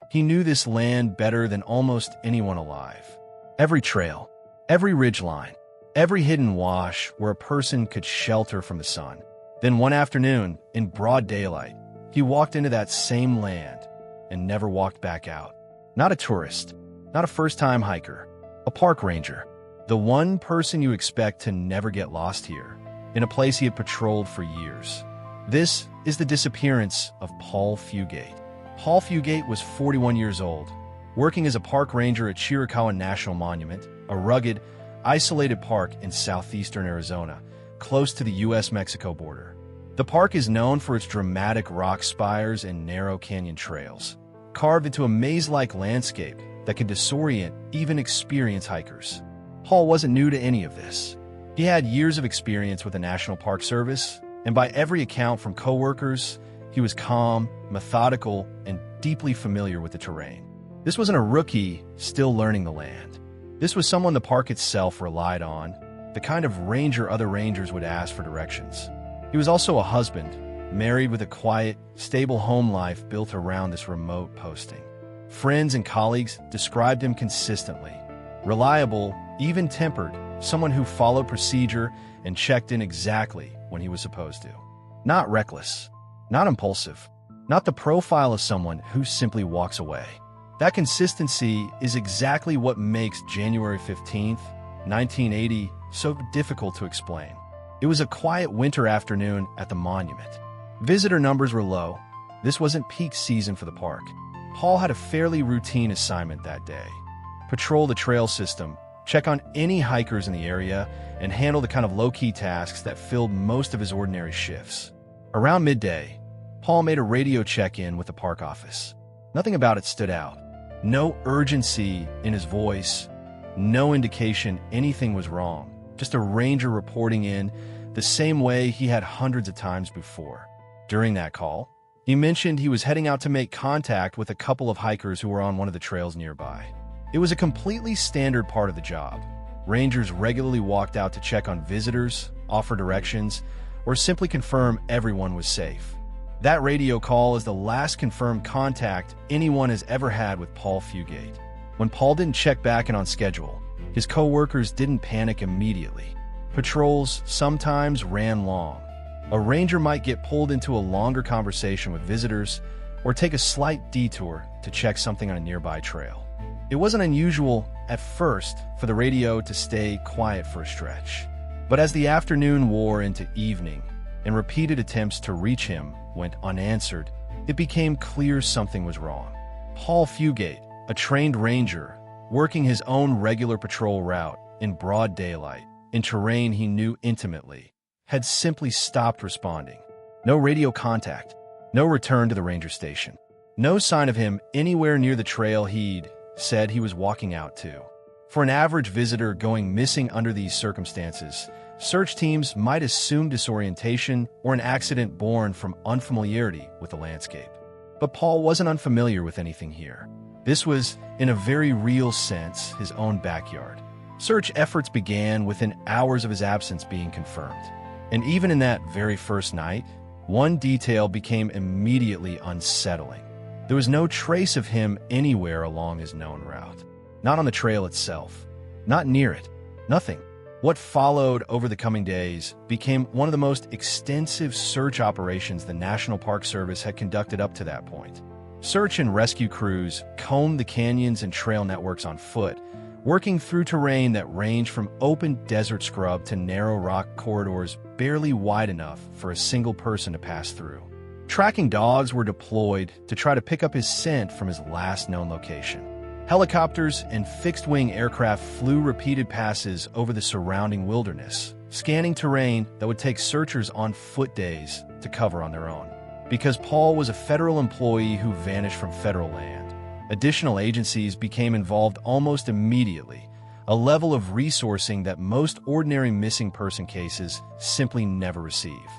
He knew this land better than almost anyone alive. Every trail, every ridgeline, every hidden wash where a person could shelter from the sun. Then one afternoon, in broad daylight, he walked into that same land and never walked back out. Not a tourist, not a first-time hiker, a park ranger, the one person you expect to never get lost here, in a place he had patrolled for years. This is the disappearance of Paul Fugate. Paul Fugate was 41 years old, working as a park ranger at Chiricahua National Monument, a rugged, isolated park in southeastern Arizona, close to the U.S.-Mexico border. The park is known for its dramatic rock spires and narrow canyon trails, carved into a maze-like landscape that can disorient even experienced hikers. Paul wasn't new to any of this. He had years of experience with the National Park Service, and by every account from coworkers, he was calm, methodical, and deeply familiar with the terrain. This wasn't a rookie still learning the land. This was someone the park itself relied on, the kind of ranger other rangers would ask for directions. He was also a husband, married with a quiet, stable home life built around this remote posting. Friends and colleagues described him consistently. Reliable, even-tempered, someone who followed procedure and checked in exactly when he was supposed to. Not reckless, not impulsive, not the profile of someone who simply walks away. That consistency is exactly what makes January 15th, 1980 so difficult to explain. It was a quiet winter afternoon at the monument. Visitor numbers were low. This wasn't peak season for the park. Paul had a fairly routine assignment that day. Patrol the trail system, check on any hikers in the area, and handle the kind of low-key tasks that filled most of his ordinary shifts. Around midday, Paul made a radio check-in with the park office. Nothing about it stood out. No urgency in his voice, no indication anything was wrong. Just a ranger reporting in the same way he had hundreds of times before. During that call, he mentioned he was heading out to make contact with a couple of hikers who were on one of the trails nearby. It was a completely standard part of the job. Rangers regularly walked out to check on visitors, offer directions, or simply confirm everyone was safe. That radio call is the last confirmed contact anyone has ever had with Paul Fugate. When Paul didn't check back in on schedule, his co-workers didn't panic immediately. Patrols sometimes ran long. A ranger might get pulled into a longer conversation with visitors or take a slight detour to check something on a nearby trail. It wasn't unusual at first for the radio to stay quiet for a stretch. But as the afternoon wore into evening and repeated attempts to reach him went unanswered, it became clear something was wrong. Paul Fugate, a trained ranger, working his own regular patrol route in broad daylight, in terrain he knew intimately, had simply stopped responding. No radio contact, no return to the ranger station, no sign of him anywhere near the trail he'd said he was walking out to. For an average visitor going missing under these circumstances, search teams might assume disorientation or an accident born from unfamiliarity with the landscape. But Paul wasn't unfamiliar with anything here. This was, in a very real sense, his own backyard. Search efforts began within hours of his absence being confirmed. And even in that very first night, one detail became immediately unsettling. There was no trace of him anywhere along his known route. Not on the trail itself. Not near it. Nothing. What followed over the coming days became one of the most extensive search operations the National Park Service had conducted up to that point. Search and rescue crews combed the canyons and trail networks on foot, working through terrain that ranged from open desert scrub to narrow rock corridors barely wide enough for a single person to pass through. Tracking dogs were deployed to try to pick up his scent from his last known location. Helicopters and fixed-wing aircraft flew repeated passes over the surrounding wilderness, scanning terrain that would take searchers on foot days to cover on their own. Because Paul was a federal employee who vanished from federal land, additional agencies became involved almost immediately, a level of resourcing that most ordinary missing person cases simply never receive.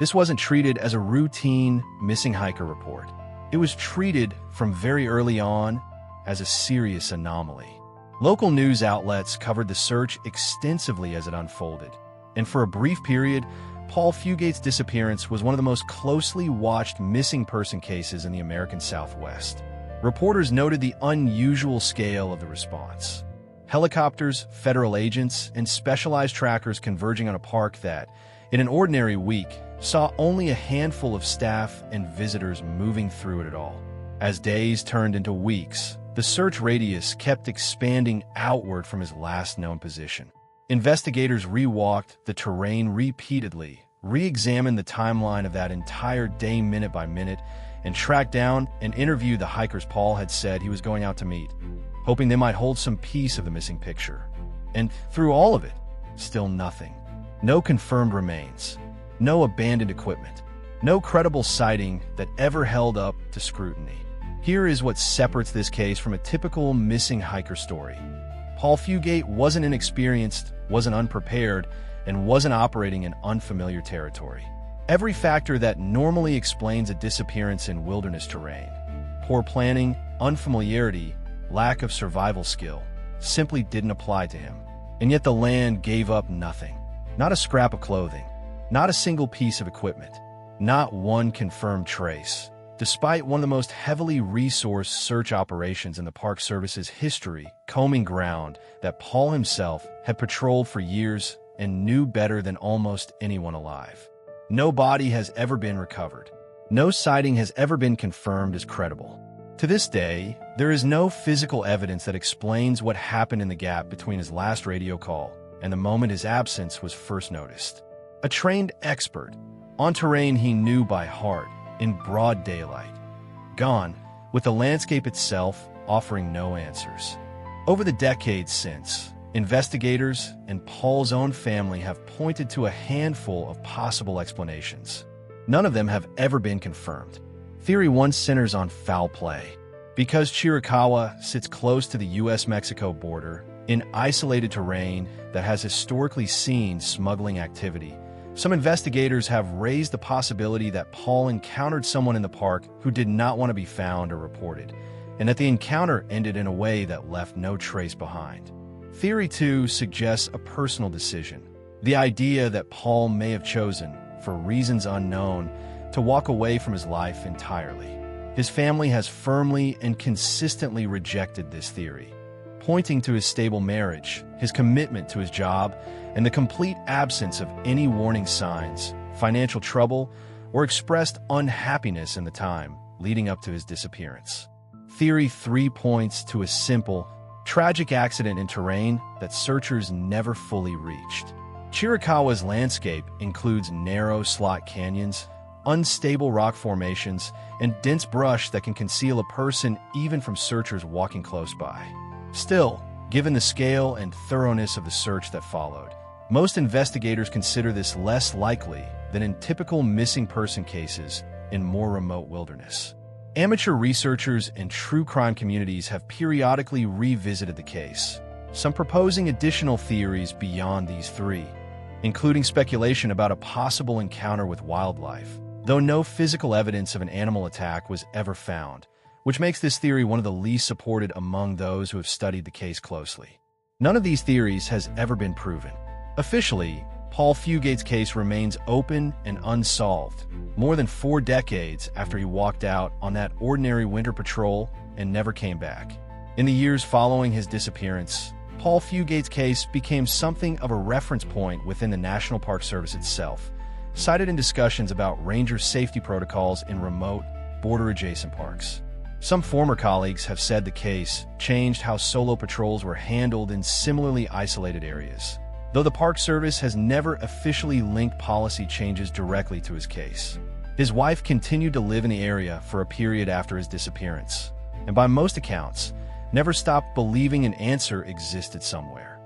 This wasn't treated as a routine missing hiker report. It was treated from very early on as a serious anomaly. Local news outlets covered the search extensively as it unfolded, and for a brief period, Paul Fugate's disappearance was one of the most closely watched missing person cases in the American Southwest. Reporters noted the unusual scale of the response. Helicopters, federal agents, and specialized trackers converging on a park that, in an ordinary week, saw only a handful of staff and visitors moving through it at all. As days turned into weeks, the search radius kept expanding outward from his last known position. Investigators rewalked the terrain repeatedly, re-examined the timeline of that entire day minute by minute, and tracked down and interviewed the hikers Paul had said he was going out to meet, hoping they might hold some piece of the missing picture. And through all of it, still nothing. No confirmed remains, no abandoned equipment, no credible sighting that ever held up to scrutiny. Here is what separates this case from a typical missing hiker story. Paul Fugate wasn't inexperienced, wasn't unprepared, and wasn't operating in unfamiliar territory. Every factor that normally explains a disappearance in wilderness terrain, poor planning, unfamiliarity, lack of survival skill, simply didn't apply to him. And yet the land gave up nothing. Not a scrap of clothing, not a single piece of equipment, not one confirmed trace. Despite one of the most heavily resourced search operations in the Park Service's history, combing ground that Paul himself had patrolled for years and knew better than almost anyone alive. No body has ever been recovered. No sighting has ever been confirmed as credible. To this day, there is no physical evidence that explains what happened in the gap between his last radio call and the moment his absence was first noticed. A trained expert, on terrain he knew by heart, in broad daylight. Gone, with the landscape itself offering no answers. Over the decades since, investigators and Paul's own family have pointed to a handful of possible explanations. None of them have ever been confirmed. Theory 1 centers on foul play. Because Chiricahua sits close to the U.S.-Mexico border, in isolated terrain that has historically seen smuggling activity, some investigators have raised the possibility that Paul encountered someone in the park who did not want to be found or reported, and that the encounter ended in a way that left no trace behind. Theory 2 suggests a personal decision, the idea that Paul may have chosen, for reasons unknown, to walk away from his life entirely. His family has firmly and consistently rejected this theory, pointing to his stable marriage, his commitment to his job, and the complete absence of any warning signs, financial trouble, or expressed unhappiness in the time leading up to his disappearance. Theory 3 points to a simple, tragic accident in terrain that searchers never fully reached. Chiricahua's landscape includes narrow slot canyons, unstable rock formations, and dense brush that can conceal a person even from searchers walking close by. Still, given the scale and thoroughness of the search that followed, most investigators consider this less likely than in typical missing person cases in more remote wilderness. Amateur researchers and true crime communities have periodically revisited the case, some proposing additional theories beyond these three, including speculation about a possible encounter with wildlife, though no physical evidence of an animal attack was ever found, which makes this theory one of the least supported among those who have studied the case closely. None of these theories has ever been proven. Officially, Paul Fugate's case remains open and unsolved, more than 4 decades after he walked out on that ordinary winter patrol and never came back. In the years following his disappearance, Paul Fugate's case became something of a reference point within the National Park Service itself, cited in discussions about ranger safety protocols in remote, border-adjacent parks. Some former colleagues have said the case changed how solo patrols were handled in similarly isolated areas, though the Park Service has never officially linked policy changes directly to his case. His wife continued to live in the area for a period after his disappearance, and by most accounts, never stopped believing an answer existed somewhere,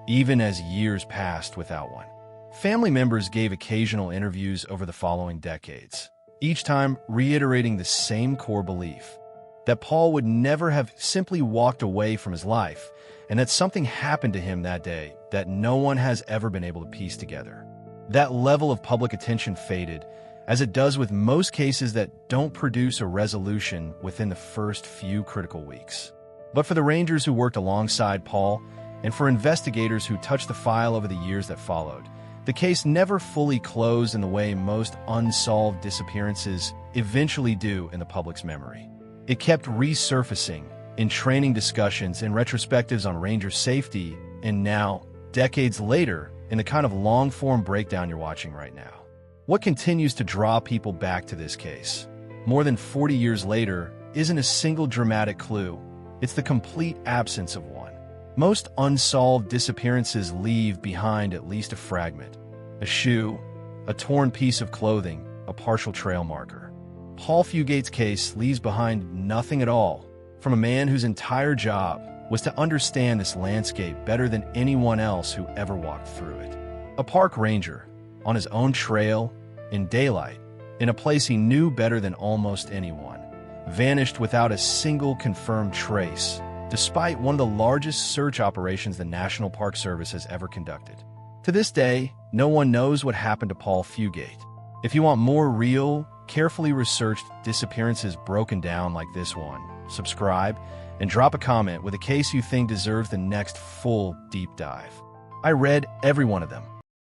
even as years passed without one. Family members gave occasional interviews over the following decades, each time reiterating the same core belief, that Paul would never have simply walked away from his life, and that something happened to him that day that no one has ever been able to piece together. That level of public attention faded, as it does with most cases that don't produce a resolution within the first few critical weeks. But for the rangers who worked alongside Paul, and for investigators who touched the file over the years that followed, the case never fully closed in the way most unsolved disappearances eventually do in the public's memory. It kept resurfacing in training discussions and retrospectives on ranger safety, and now, decades later, in the kind of long-form breakdown you're watching right now. What continues to draw people back to this case, more than 40 years later, isn't a single dramatic clue. It's the complete absence of one. Most unsolved disappearances leave behind at least a fragment, a shoe, a torn piece of clothing, a partial trail marker. Paul Fugate's case leaves behind nothing at all, from a man whose entire job was to understand this landscape better than anyone else who ever walked through it. A park ranger, on his own trail, in daylight, in a place he knew better than almost anyone, vanished without a single confirmed trace, despite one of the largest search operations the National Park Service has ever conducted. To this day, no one knows what happened to Paul Fugate. If you want more real, carefully researched disappearances broken down like this one, subscribe and drop a comment with a case you think deserves the next full deep dive. I read every one of them,